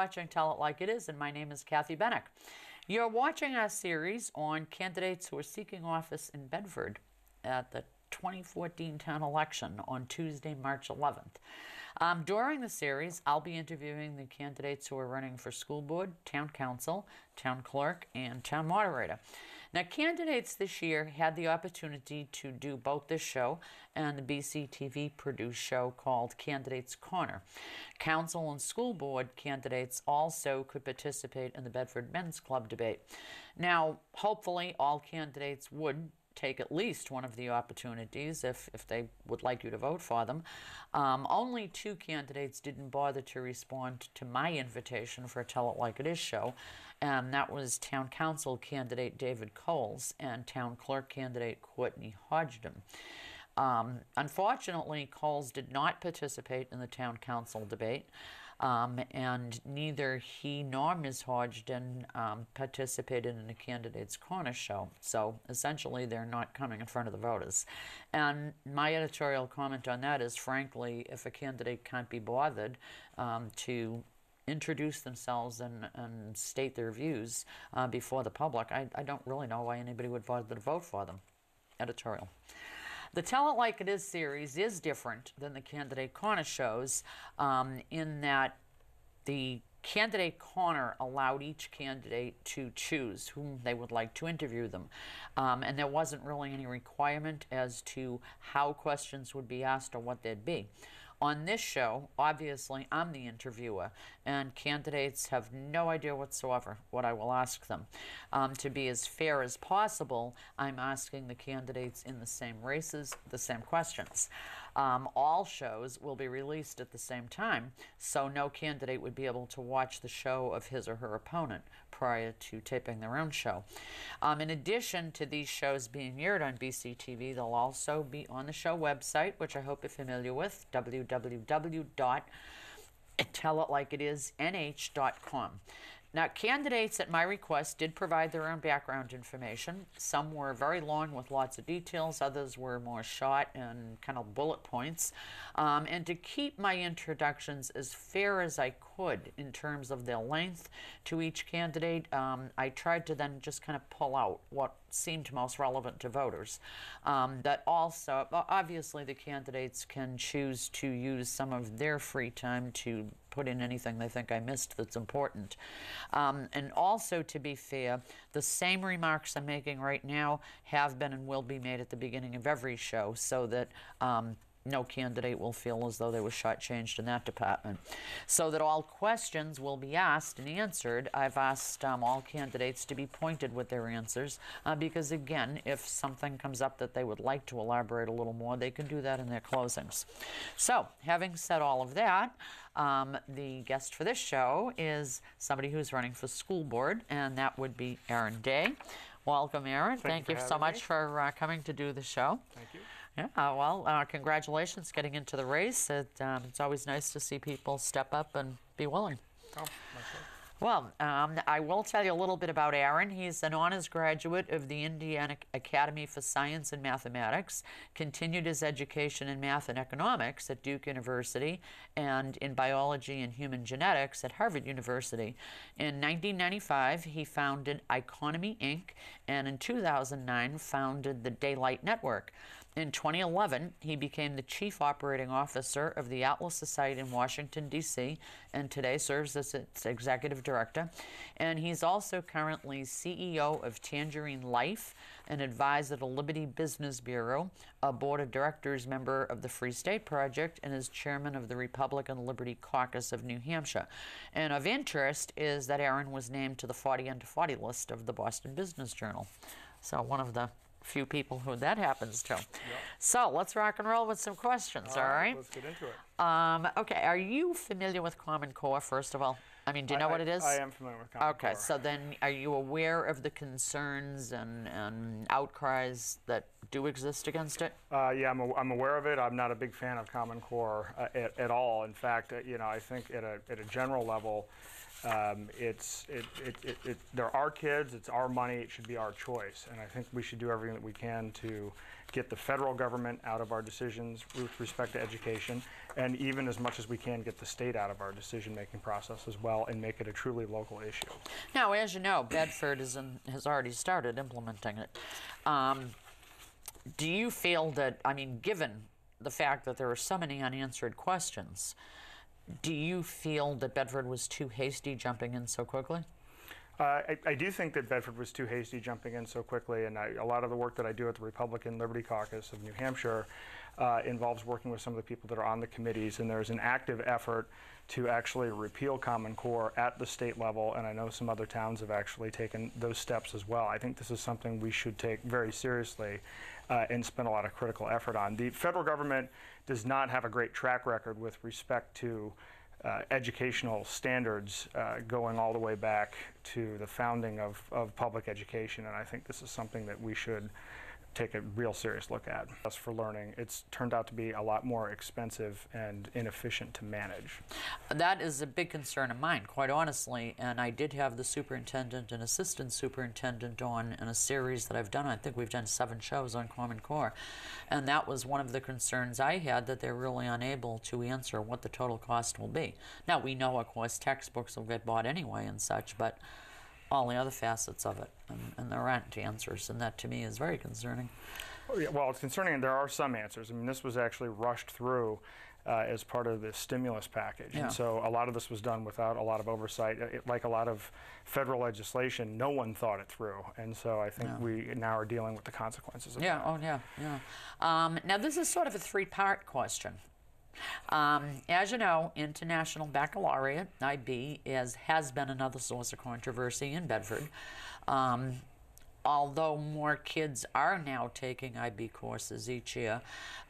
watching Tell It Like It Is, and my name is Kathy Benuck. You're watching our series on candidates who are seeking office in Bedford at the 2014 town election on Tuesday, March 11th. During the series, I'll be interviewing the candidates who are running for school board, town council, town clerk, and town moderator. Now, candidates this year had the opportunity to do both this show and the BCTV produced show called Candidates Corner. Council and school board candidates also could participate in the Bedford Men's Club debate. Now, hopefully, all candidates would take at least one of the opportunities if they would like you to vote for them. Only two candidates didn't bother to respond to my invitation for a Tell It Like It Is show, and that was Town Council candidate David Coles and Town Clerk candidate Courtney Hodgdon. Unfortunately, Coles did not participate in the Town Council debate, and neither he nor Ms. Hodgdon participated in the Candidates Corner show. So essentially, they're not coming in front of the voters. And my editorial comment on that is, frankly, if a candidate can't be bothered to introduce themselves and state their views before the public, I don't really know why anybody would bother to vote for them. Editorial. The Tell It Like It Is series is different than the Candidate Corner shows in that the Candidate Corner allowed each candidate to choose whom they would like to interview them. And there wasn't really any requirement as to how questions would be asked or what they'd be. On this show, obviously, I'm the interviewer, and candidates have no idea whatsoever what I will ask them. To be as fair as possible, I'm asking the candidates in the same races the same questions. All shows will be released at the same time, so no candidate would be able to watch the show of his or her opponent prior to taping their own show. In addition to these shows being aired on BCTV, they'll also be on the show website, which I hope you're familiar with, www.tellitlikeitisnh.com. Now, candidates at my request did provide their own background information. Some were very long with lots of details. Others were more short and kind of bullet points. And to keep my introductions as fair as I could in terms of their length to each candidate, I tried to then just kind of pull out what seemed most relevant to voters. That also, obviously, the candidates can choose to use some of their free time to put in anything they think I missed that's important. And also, to be fair, the same remarks I'm making right now have been and will be made at the beginning of every show, so that no candidate will feel as though they were shortchanged in that department. So that all questions will be asked and answered, I've asked all candidates to be pointed with their answers because, again, if something comes up that they would like to elaborate a little more, they can do that in their closings. So, having said all of that, the guest for this show is somebody who's running for school board, and that would be Aaron Day. Welcome, Aaron. Thank you so much for coming to do the show. Thank you. Yeah, well, congratulations getting into the race. It's always nice to see people step up and be willing. Oh, my pleasure. Well, I will tell you a little bit about Aaron. He's an honors graduate of the Indiana Academy for Science and Mathematics, continued his education in math and economics at Duke University, and in biology and human genetics at Harvard University. In 1995, he founded Economy, Inc., and in 2009, founded the Daylight Network. In 2011, he became the Chief Operating Officer of the Atlas Society in Washington, D.C., and today serves as its Executive Director. And he's also currently CEO of Tangerine Life, an advisor to Liberty Business Bureau, a Board of Directors member of the Free State Project, and is chairman of the Republican Liberty Caucus of New Hampshire. And of interest is that Aaron was named to the 40 Under 40 list of the Boston Business Journal. So one of the few people who that happens to. Yep. So let's rock and roll with some questions, all right? Let's get into it. Okay, are you familiar with Common Core, first of all? I mean, do you know what it is? I am familiar with Common Core. Okay, so then are you aware of the concerns and outcries that do exist against it? Yeah, I'm aware of it. I'm not a big fan of Common Core at all. In fact, I think at a general level, they're our kids, it's our money, it should be our choice. And I think we should do everything that we can to get the federal government out of our decisions with respect to education, and even as much as we can get the state out of our decision-making process as well and make it a truly local issue. Now, as you know, Bedford has already started implementing it. Do you feel that, I mean, given the fact that there are so many unanswered questions, do you feel that Bedford was too hasty jumping in so quickly? I do think that Bedford was too hasty jumping in so quickly, and a lot of the work that I do at the Republican Liberty Caucus of New Hampshire involves working with some of the people that are on the committees, and there's an active effort to actually repeal Common Core at the state level, and I know some other towns have actually taken those steps as well. I think this is something we should take very seriously and spend a lot of critical effort on. The federal government does not have a great track record with respect to educational standards going all the way back to the founding of public education, and I think this is something that we should take a real serious look at. As for learning, it's turned out to be a lot more expensive and inefficient to manage. That is a big concern of mine, quite honestly, and I did have the superintendent and assistant superintendent on in a series that I've done. I think we've done 7 shows on Common Core, and that was one of the concerns I had, that they're really unable to answer what the total cost will be. Now, we know, of course, textbooks will get bought anyway and such, but all the other facets of it, and there aren't answers, and that to me is very concerning. Oh, yeah, well, it's concerning, and there are some answers. I mean, this was actually rushed through as part of the stimulus package, Yeah. and so a lot of this was done without a lot of oversight. Like a lot of federal legislation, no one thought it through, and so I think we now are dealing with the consequences of that. Oh yeah, yeah. Now this is sort of a 3-part question. As you know, International Baccalaureate, IB, has been another source of controversy in Bedford. Although more kids are now taking IB courses each year,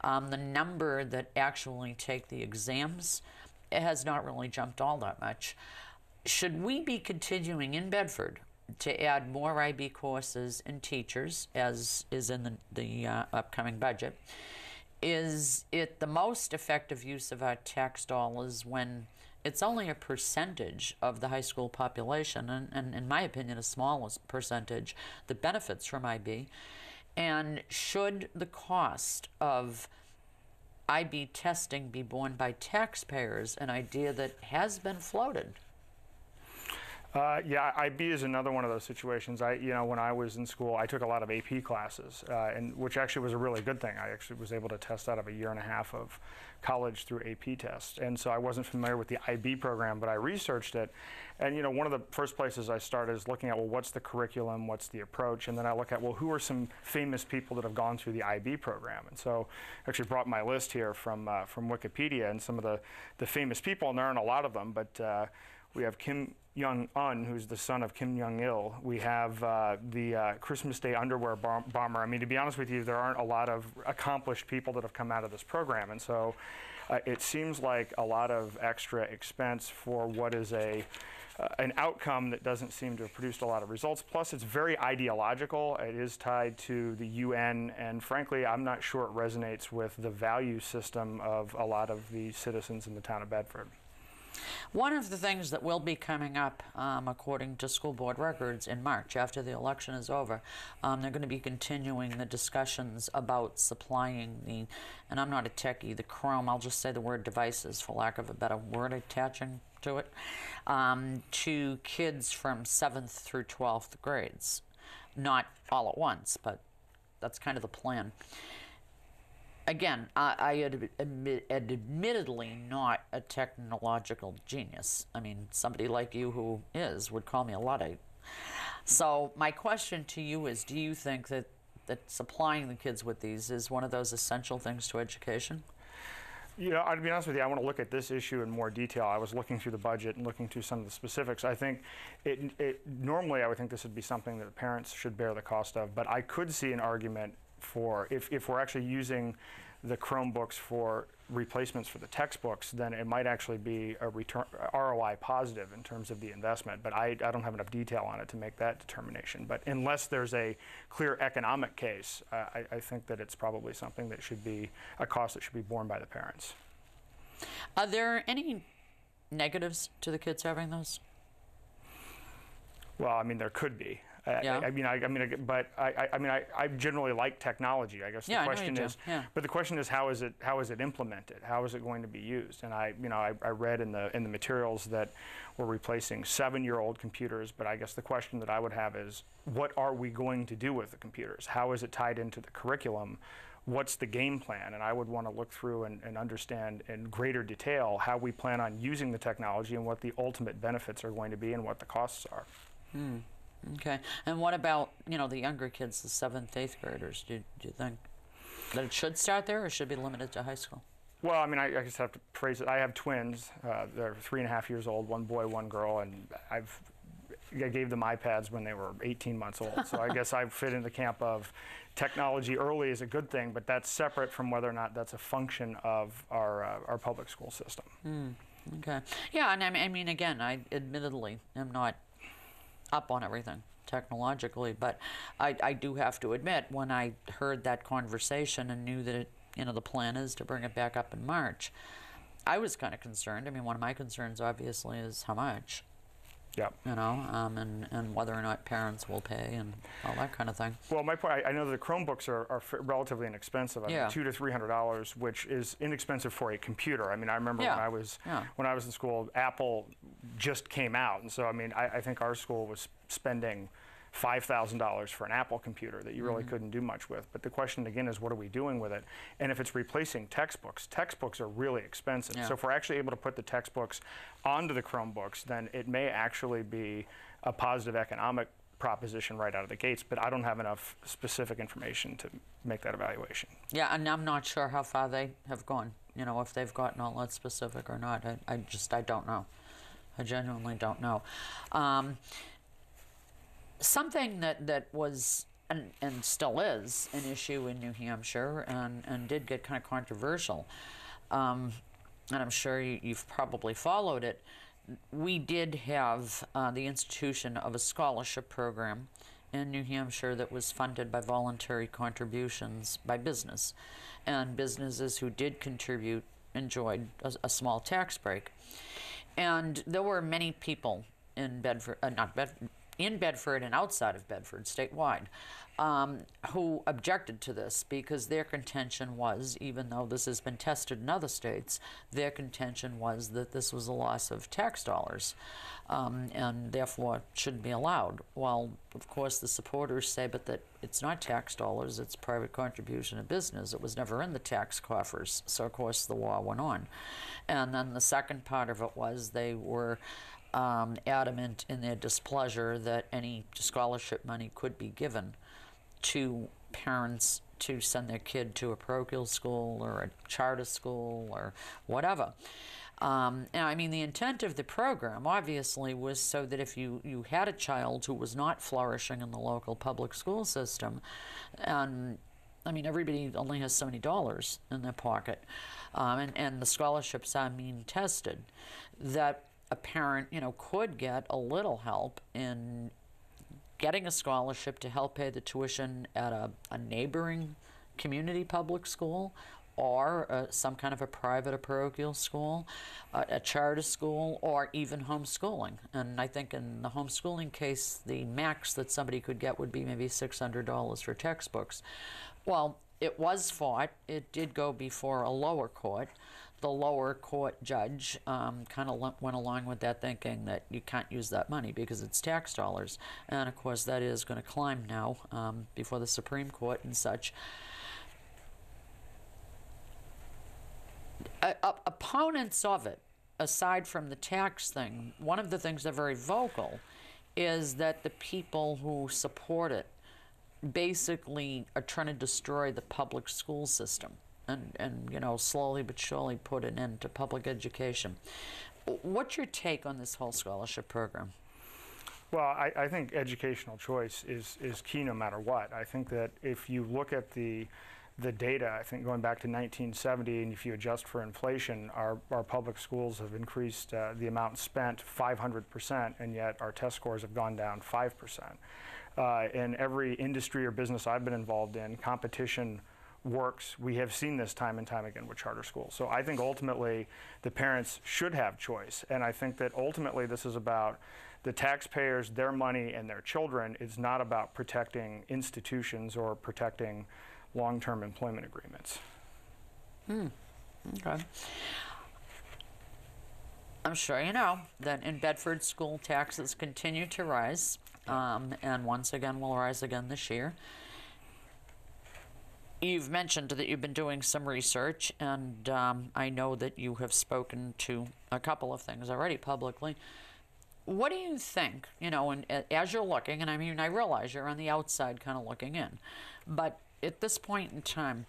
the number that actually take the exams has not really jumped all that much. Should we be continuing in Bedford to add more IB courses and teachers, as is in the upcoming budget? Is it the most effective use of our tax dollars when it's only a percentage of the high school population, and in my opinion, a small percentage, that benefits from IB? And should the cost of IB testing be borne by taxpayers, an idea that has been floated? Yeah, IB is another one of those situations. When I was in school, I took a lot of AP classes, and which actually was a really good thing. I actually was able to test out of a 1.5 years of college through AP tests, and so I wasn't familiar with the IB program, but I researched it. And one of the first places I started is looking at, well, what's the curriculum, what's the approach, and then I look at, well, who are some famous people that have gone through the IB program? And so I actually brought my list here from Wikipedia, and some of the famous people, and there aren't a lot of them, but we have Kim Jong-un, who's the son of Kim Jong-il. We have the Christmas Day underwear bomber. I mean, to be honest with you, there aren't a lot of accomplished people that have come out of this program. And so it seems like a lot of extra expense for what is an outcome that doesn't seem to have produced a lot of results. Plus, it's very ideological. It is tied to the UN, and frankly, I'm not sure it resonates with the value system of a lot of the citizens in the town of Bedford. One of the things that will be coming up, according to school board records, in March, after the election is over, they're going to be continuing the discussions about supplying and I'm not a techie, the Chrome, I'll just say the word devices, for lack of a better word attaching to it, to kids from 7th through 12th grades. Not all at once, but that's kind of the plan. Again, I admittedly not a technological genius. I mean, somebody like you who is would call me a Luddite. So my question to you is, do you think that supplying the kids with these is one of those essential things to education? I'd be honest with you, I want to look at this issue in more detail. I was looking through the budget and looking through some of the specifics. I think normally I would think this would be something that the parents should bear the cost of, but I could see an argument for if we're actually using the Chromebooks for replacements for the textbooks, then it might actually be a return ROI positive in terms of the investment. But I don't have enough detail on it to make that determination. But unless there's a clear economic case, I think that it's probably something that should be a cost that should be borne by the parents. Are there any negatives to the kids having those? Well, I mean, there could be. Yeah. I generally like technology. I guess the question is, but the question is, how is it implemented? How is it going to be used? And I read in the materials that we're replacing 7-year-old computers, but I guess the question that I would have is, what are we going to do with the computers? How is it tied into the curriculum? What's the game plan? And I would want to look through and understand in greater detail how we plan on using the technology and what the ultimate benefits are going to be and what the costs are. Okay. And what about, the younger kids, the 7th, 8th graders? Do you think that it should start there or should be limited to high school? Well, I just have to phrase it. I have twins. They're 3.5 years old, 1 boy, 1 girl, and I gave them iPads when they were 18 months old. So I guess I fit in the camp of technology early is a good thing, but that's separate from whether or not that's a function of our public school system. Okay. Yeah, and again, I admittedly am not up on everything technologically, but I do have to admit, when I heard that conversation and knew that the plan is to bring it back up in March, I was kind of concerned. One of my concerns obviously is how much. Yeah. And whether or not parents will pay and all that kind of thing. Well, my point, I know the Chromebooks are relatively inexpensive. $200 to $300, which is inexpensive for a computer. I remember when I was in school, Apple just came out, and so I think our school was spending $5,000 for an Apple computer that you really couldn't do much with. But the question again is, what are we doing with it? And if it's replacing textbooks are really expensive. So if we're actually able to put the textbooks onto the Chromebooks, then it may actually be a positive economic proposition right out of the gates, but I don't have enough specific information to make that evaluation. Yeah, and I'm not sure how far they have gone, if they've gotten all that specific or not. I don't know. I genuinely don't know. Something that was and still is an issue in New Hampshire and did get kind of controversial, and I'm sure you've probably followed it. We did have the institution of a scholarship program in New Hampshire that was funded by voluntary contributions by business, and businesses who did contribute enjoyed a small tax break. And there were many people in Bedford, in Bedford and outside of Bedford, statewide, who objected to this because their contention was, even though this has been tested in other states, their contention was that this was a loss of tax dollars and therefore shouldn't be allowed. Well, of course, the supporters say, but that it's not tax dollars, it's private contribution of business. It was never in the tax coffers. So, of course, the war went on. And then the second part of it was they were adamant in their displeasure that any scholarship money could be given to parents to send their kid to a parochial school or a charter school or whatever. And the intent of the program obviously was so that if you had a child who was not flourishing in the local public school system, and everybody only has so many dollars in their pocket, and the scholarships are mean tested, that a parent, could get a little help in getting a scholarship to help pay the tuition at a neighboring community public school or some kind of a private or parochial school, a charter school, or even homeschooling. And I think in the homeschooling case, the max that somebody could get would be maybe $600 for textbooks. Well, it was fought. It did go before a lower court. The lower court judge kind of went along with that, thinking that you can't use that money because it's tax dollars. And of course, that is going to climb now before the Supreme Court and such. Opponents of it, aside from the tax thing, one of the things they're very vocal is that the people who support it basically are trying to destroy the public school system. And slowly but surely put an end to public education. What's your take on this whole scholarship program? Well, I think educational choice is key no matter what. I think that if you look at the data, I think going back to 1970, and if you adjust for inflation, our public schools have increased the amount spent 500%, and yet our test scores have gone down 5%. In every industry or business I've been involved in, competition works. We have seen this time and time again with charter schools. So I think ultimately the parents should have choice. And I think that ultimately this is about the taxpayers, their money, and their children. It's not about protecting institutions or protecting long-term employment agreements. Okay. I'm sure you know that in Bedford, school taxes continue to rise, and once again will rise again this year. You've mentioned that you've been doing some research, and I know that you have spoken to a couple of things already publicly. What do you think, you know, and as you're looking, and I mean, I realize you're on the outside kind of looking in, but at this point in time,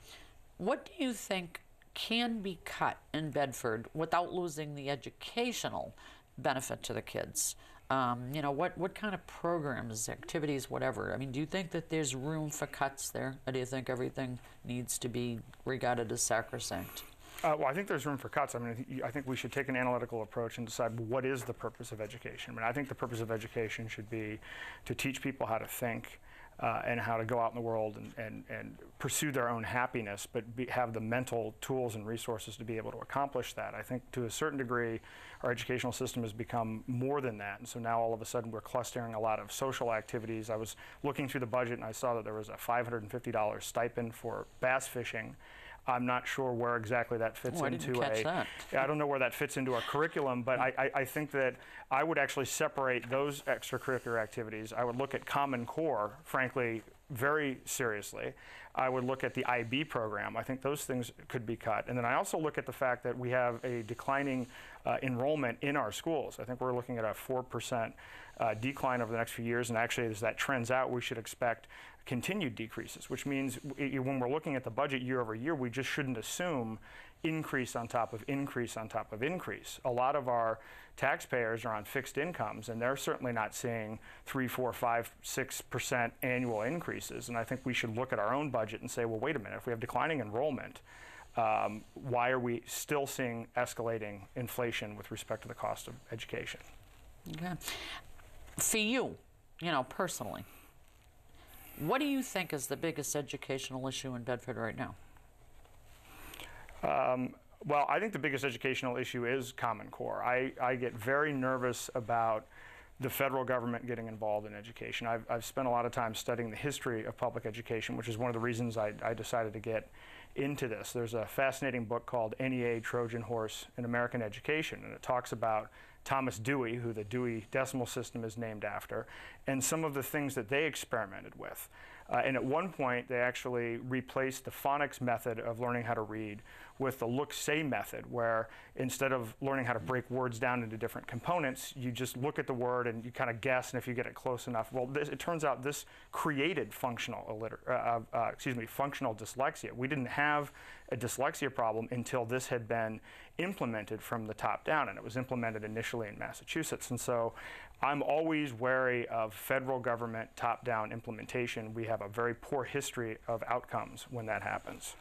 what do you think can be cut in Bedford without losing the educational benefit to the kids? You know, what kind of programs, activities, whatever? I mean, do you think that there's room for cuts there, or do you think everything needs to be regarded as sacrosanct? Well, I think there's room for cuts. I mean, I think we should take an analytical approach and decide what is the purpose of education. I mean, I think the purpose of education should be to teach people how to think and how to go out in the world and pursue their own happiness, but have the mental tools and resources to be able to accomplish that. I think to a certain degree, our educational system has become more than that. And so now all of a sudden we're clustering a lot of social activities. I was looking through the budget and I saw that there was a $550 stipend for bass fishing. I'm not sure where exactly that fits into that. I don't know where that fits into a curriculum, but I think that I would actually separate those extracurricular activities. I would look at Common Core, frankly, very seriously. I would look at the IB program. I think those things could be cut. And then I also look at the fact that we have a declining enrollment in our schools. I think we're looking at a 4% decline over the next few years. And actually, as that trends out, we should expect continued decreases, which means when we're looking at the budget year over year, we just shouldn't assume increase on top of increase on top of increase. A lot of our taxpayers are on fixed incomes, and they're certainly not seeing 3, 4, 5, 6% annual increases. And I think we should look at our own budget and say, well, wait a minute, if we have declining enrollment, why are we still seeing escalating inflation with respect to the cost of education? Okay. For you, you know, personally, what do you think is the biggest educational issue in Bedford right now? Well, I think the biggest educational issue is Common Core. I get very nervous about the federal government getting involved in education. I've spent a lot of time studying the history of public education, which is one of the reasons I decided to get into this. There's a fascinating book called NEA, Trojan Horse in American Education, and it talks about Thomas Dewey, who the Dewey Decimal System is named after, and some of the things that they experimented with. And at one point, they actually replaced the phonics method of learning how to read with the look-say method, where instead of learning how to break words down into different components, you just look at the word and you kind of guess, and if you get it close enough, well, it turns out this created functional dyslexia. We didn't have a dyslexia problem until this had been implemented from the top down, and it was implemented initially in Massachusetts. And so I'm always wary of federal government top-down implementation. We have a very poor history of outcomes when that happens.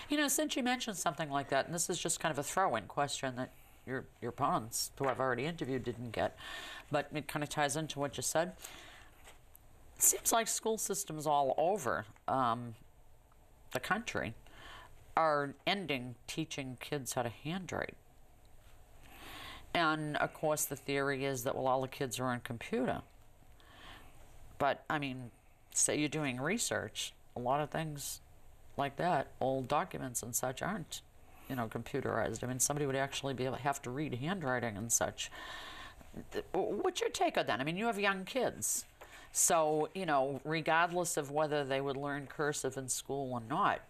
You know, since you mentioned something like that, and this is just kind of a throw-in question that your opponents, who I've already interviewed, didn't get, but it kind of ties into what you said. It seems like school systems all over the country are ending teaching kids how to handwrite. And, of course, the theory is that, well, all the kids are on computer. But, I mean, say you're doing research, a lot of things like that, old documents and such aren't, you know, computerized. I mean, somebody would actually be able to have to read handwriting and such. What's your take on that? I mean, you have young kids. So, you know, regardless of whether they would learn cursive in school or not,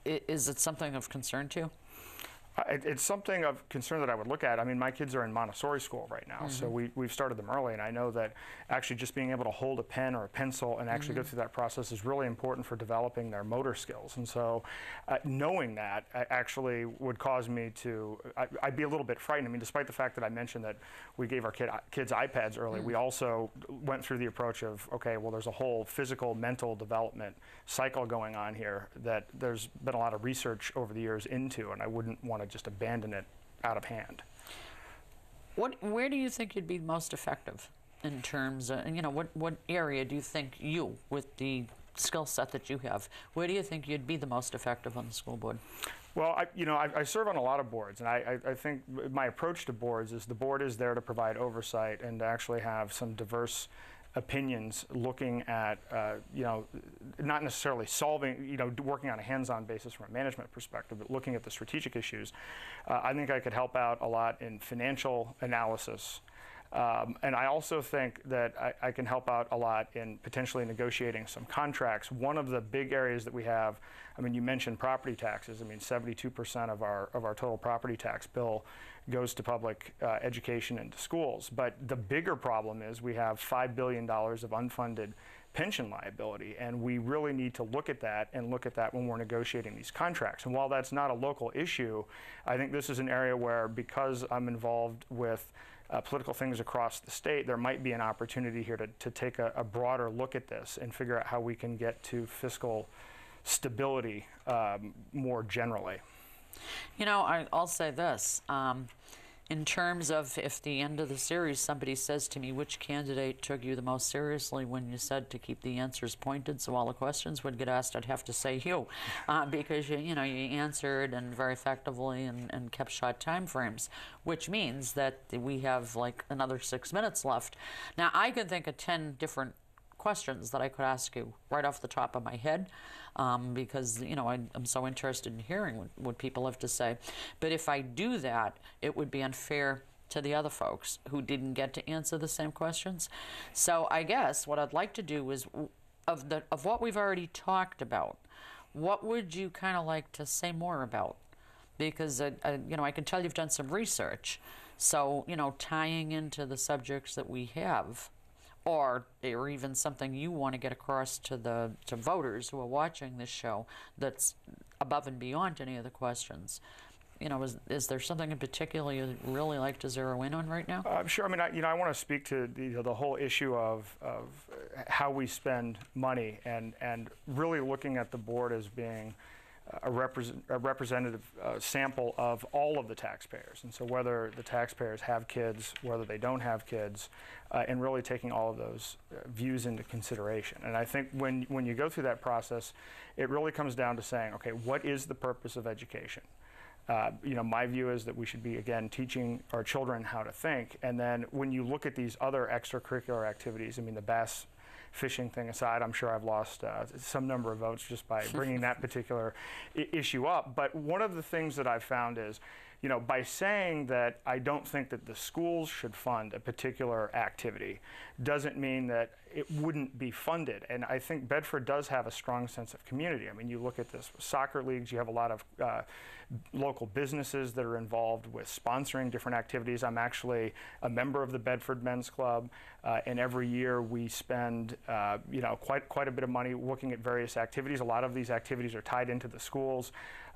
is it something of concern to you? It's something of concern that I would look at. I mean, my kids are in Montessori school right now, so we've started them early, and I know that actually just being able to hold a pen or a pencil and actually go through that process is really important for developing their motor skills. And so knowing that actually would cause me to, I'd be a little bit frightened. I mean, despite the fact that I mentioned that we gave our kids iPads early, we also went through the approach of, okay, well, there's a whole physical, mental development cycle going on here that there's been a lot of research over the years into, and I wouldn't want to just abandon it out of hand. Where do you think you'd be most effective in terms of, you know, what area do you think you, with the skill set that you have, where do you think you'd be the most effective on the school board? Well, I serve on a lot of boards, and I think my approach to boards is the board is there to provide oversight and to actually have some diverse opinions looking at, not necessarily solving, working on a hands-on basis from a management perspective, but looking at the strategic issues. I think I could help out a lot in financial analysis. And I also think that I can help out a lot in potentially negotiating some contracts. One of the big areas that we have, I mean, you mentioned property taxes. I mean, 72% of our total property tax bill goes to public education and to schools. But the bigger problem is we have $5 billion of unfunded pension liability, and we really need to look at that when we're negotiating these contracts. And while that's not a local issue, I think this is an area where, because I'm involved with political things across the state, there might be an opportunity here to take a broader look at this and figure out how we can get to fiscal stability more generally. I'll say this. In terms of, if the end of the series somebody says to me, which candidate took you the most seriously when you said to keep the answers pointed so all the questions would get asked, I'd have to say you, because you answered and very effectively and kept short time frames, which means that we have like another 6 minutes left. Now I can think of 10 different questions that I could ask you right off the top of my head, because I'm so interested in hearing what people have to say. But if I do that, it would be unfair to the other folks who didn't get to answer the same questions. So I guess what I'd like to do is, of what we've already talked about, what would you kind of like to say more about? Because I can tell you've done some research, so tying into the subjects that we have, or even something you want to get across to voters who are watching this show that's above and beyond any of the questions. Is there something in particular you'd really like to zero in on right now? Sure. I mean, I want to speak to the whole issue of how we spend money, and really looking at the board as being a representative sample of all of the taxpayers. And so whether the taxpayers have kids, whether they don't have kids, and really taking all of those views into consideration. And I think when you go through that process, it really comes down to saying, okay, what is the purpose of education? My view is that we should be, again, teaching our children how to think. And then when you look at these other extracurricular activities, I mean, the bass fishing thing aside, I'm sure I've lost some number of votes just by bringing that particular issue up. But one of the things that I've found is, by saying that I don't think that the schools should fund a particular activity doesn't mean that it wouldn't be funded. And I think Bedford does have a strong sense of community. I mean, you look at this with soccer leagues, you have a lot of local businesses that are involved with sponsoring different activities. I'm actually a member of the Bedford Men's Club, and every year we spend quite a bit of money looking at various activities. A lot of these activities are tied into the schools.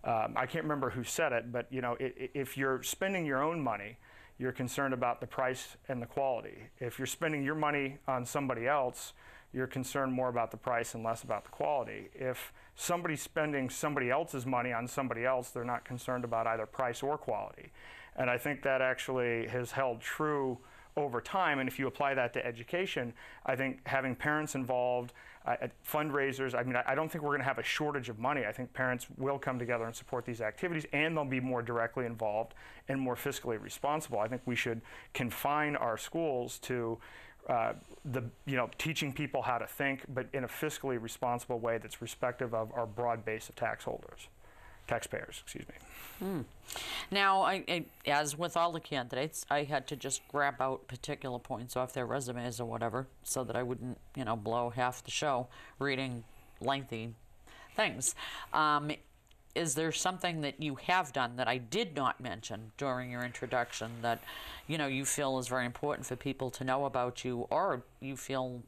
I can't remember who said it, but if you're spending your own money, you're concerned about the price and the quality. If you're spending your money on somebody else, you're concerned more about the price and less about the quality. If somebody's spending somebody else's money on somebody else, they're not concerned about either price or quality. And I think that actually has held true over time. And if you apply that to education, I think having parents involved, fundraisers, I mean, I don't think we're going to have a shortage of money. I think parents will come together and support these activities, and they'll be more directly involved and more fiscally responsible. I think we should confine our schools to teaching people how to think, but in a fiscally responsible way that's respective of our broad base of taxpayers, excuse me. Now, as with all the candidates, I had to just grab out particular points off their resumes or whatever so that I wouldn't, blow half the show reading lengthy things. Is there something that you have done that I did not mention during your introduction that, you feel is very important for people to know about you, or you feel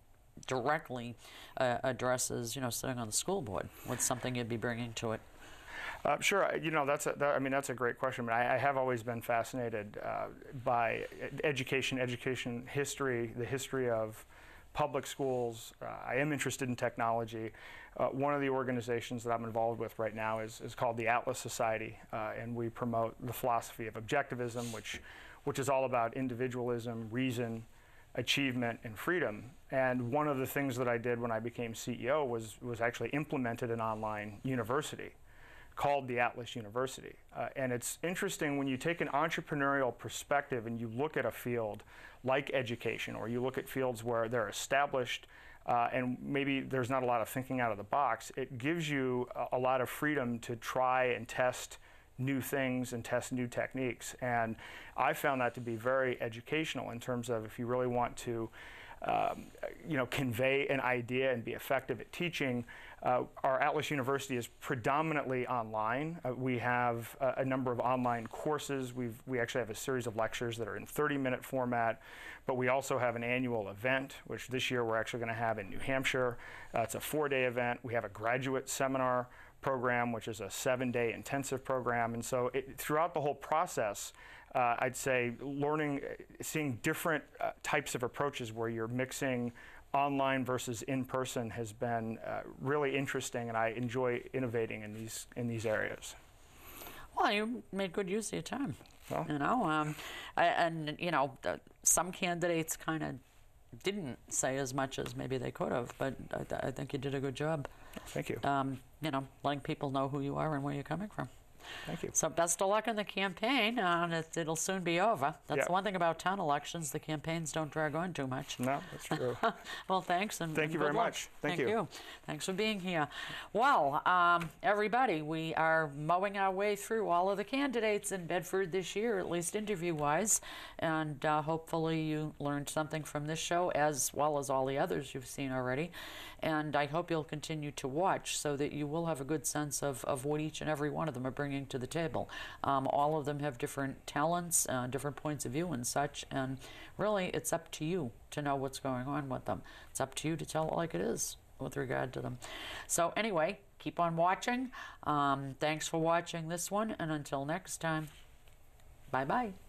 directly addresses, sitting on the school board? What's something you'd be bringing to it? Sure. That's a great question. I have always been fascinated by education history, the history of public schools. I am interested in technology. One of the organizations that I'm involved with right now is called the Atlas Society, and we promote the philosophy of objectivism, which is all about individualism, reason, achievement and freedom. And one of the things that I did when I became CEO was actually implemented an online university called the Atlas University. And it's interesting when you take an entrepreneurial perspective and you look at a field like education, or you look at fields where they're established and maybe there's not a lot of thinking out of the box, it gives you a lot of freedom to try and test new things and test new techniques. And I found that to be very educational in terms of if you really want to convey an idea and be effective at teaching. Our Atlas University is predominantly online. We have a number of online courses. We actually have a series of lectures that are in 30-minute format, but we also have an annual event, which this year we're actually going to have in New Hampshire. It's a 4-day event. We have a graduate seminar program, which is a 7-day intensive program. And so throughout the whole process, I'd say seeing different types of approaches where you're mixing online versus in-person has been really interesting, and I enjoy innovating in these areas. Well, you made good use of your time. Well, Some candidates kind of didn't say as much as maybe they could have, but I think you did a good job. Thank you. Letting people know who you are and where you're coming from. Thank you. So best of luck in the campaign. It'll soon be over. That's the one thing about town elections. The campaigns don't drag on too much. No, that's true. Well, thanks. And thank you very much. Thank you. Thanks for being here. Well, everybody, we are mowing our way through all of the candidates in Bedford this year, at least interview-wise. And hopefully you learned something from this show as well as all the others you've seen already. And I hope you'll continue to watch so that you will have a good sense of what each and every one of them are bringing to the table. All of them have different talents, different points of view and such, and really it's up to you to know what's going on with them. It's up to you to tell it like it is with regard to them. So anyway, keep on watching. Thanks for watching this one, and until next time, bye-bye.